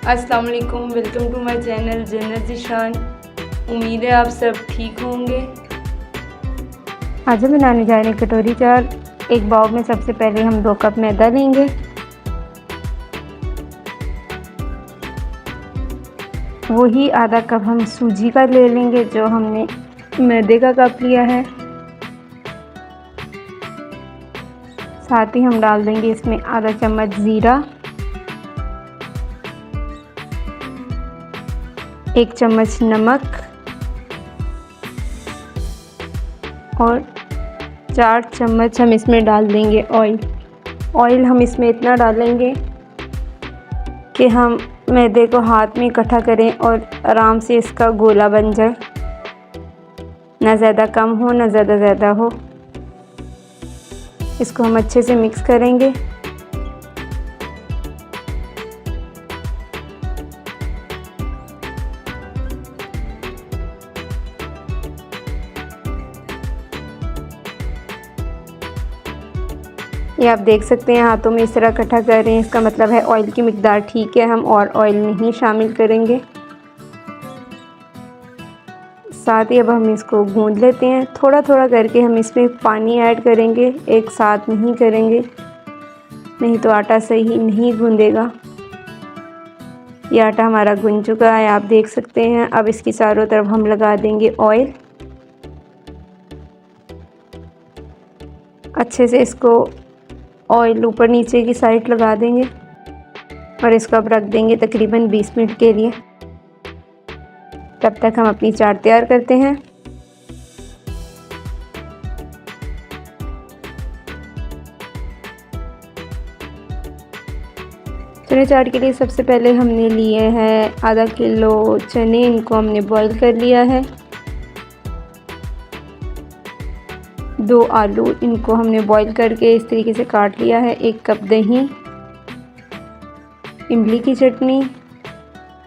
अस्सलाम वालेकुम, welcome to my channel जन्नत ज़ीशान। उम्मीद है आप सब ठीक होंगे। आज हम बनाने जा रहे हैं कटोरी चाट। एक बाउल में सबसे पहले हम 2 कप मैदा लेंगे, वही आधा कप हम सूजी का ले लेंगे जो हमने मैदे का कप लिया है। साथ ही हम डाल देंगे इसमें आधा चम्मच ज़ीरा, 1 चम्मच नमक और 4 चम्मच हम इसमें डाल देंगे ऑयल हम इसमें इतना डालेंगे कि हम मैदे को हाथ में इकट्ठा करें और आराम से इसका गोला बन जाए, ना ज़्यादा कम हो ना ज़्यादा हो। इसको हम अच्छे से मिक्स करेंगे। ये आप देख सकते हैं हाथों में इस तरह इकट्ठा कर रहे हैं, इसका मतलब है ऑयल की मिकदार ठीक है, हम और ऑयल नहीं शामिल करेंगे। साथ ही अब हम इसको गूंद लेते हैं, थोड़ा थोड़ा करके हम इसमें पानी ऐड करेंगे, एक साथ नहीं करेंगे, नहीं तो आटा सही नहीं गूंदेगा। ये आटा हमारा गूंद चुका है, आप देख सकते हैं। अब इसकी चारों तरफ हम लगा देंगे ऑयल। अच्छे से इसको ऑयल ऊपर नीचे की साइड लगा देंगे और इसको अब रख देंगे तकरीबन 20 मिनट के लिए। तब तक हम अपनी चाट तैयार करते हैं। चने चाट के लिए सबसे पहले हमने लिए हैं आधा किलो चने, इनको हमने बॉईल कर लिया है। 2 आलू, इनको हमने बॉईल करके इस तरीके से काट लिया है। 1 कप दही, इमली की चटनी,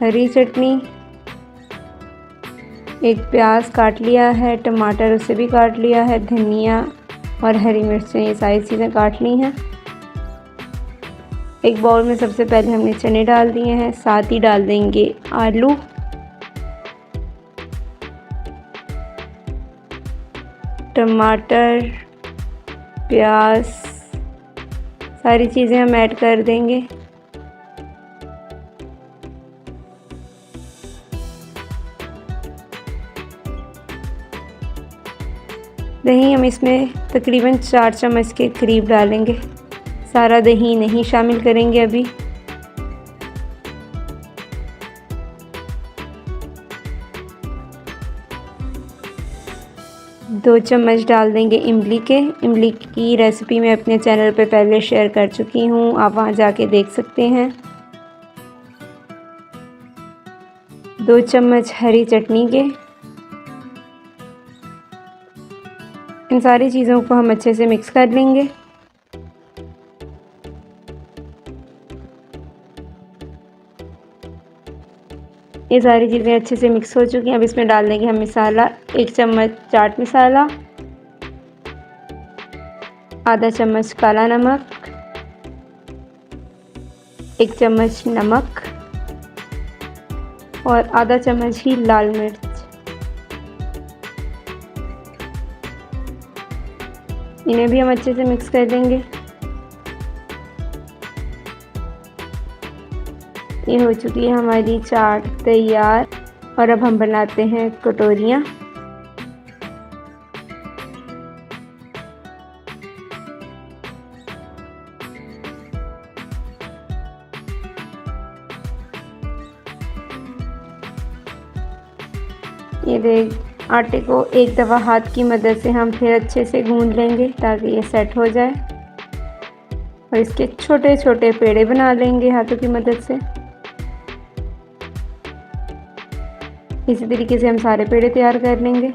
हरी चटनी, 1 प्याज काट लिया है, टमाटर उसे भी काट लिया है, धनिया और हरी मिर्चें, ये सारी चीज़ें काट ली हैं। एक बाउल में सबसे पहले हमने चने डाल दिए हैं, साथ ही डाल देंगे आलू, टमाटर, प्याज, सारी चीज़ें हम ऐड कर देंगे। दही हम इसमें तकरीबन 4 चम्मच के करीब डालेंगे, सारा दही नहीं शामिल करेंगे अभी। दो चम्मच डाल देंगे इमली के। इमली की रेसिपी मैं अपने चैनल पे पहले शेयर कर चुकी हूँ, आप वहाँ जाके देख सकते हैं। 2 चम्मच हरी चटनी के। इन सारी चीज़ों को हम अच्छे से मिक्स कर लेंगे। ये सारी चीज़ें अच्छे से मिक्स हो चुकी हैं। अब इसमें डाल देंगे हम मसाला, 1 चम्मच चाट मसाला, आधा चम्मच काला नमक, 1 चम्मच नमक और आधा चम्मच ही लाल मिर्च। इन्हें भी हम अच्छे से मिक्स कर देंगे। ये हो चुकी है हमारी चाट तैयार और अब हम बनाते हैं कटोरियाँ। ये देख, आटे को एक दफ़ा हाथ की मदद से हम फिर अच्छे से गूंद लेंगे ताकि ये सेट हो जाए और इसके छोटे छोटे पेड़े बना लेंगे हाथों की मदद से। इसी तरीके से हम सारे पेड़े तैयार कर लेंगे।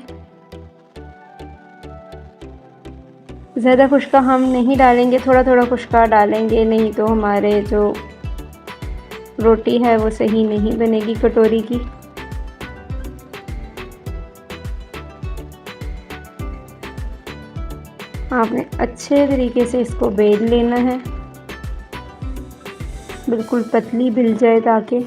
ज़्यादा खुश्का हम नहीं डालेंगे, थोड़ा थोड़ा खुश्का डालेंगे, नहीं तो हमारे जो रोटी है वो सही नहीं बनेगी कटोरी की। आपने अच्छे तरीके से इसको बेल लेना है, बिल्कुल पतली बिल जाए ताकि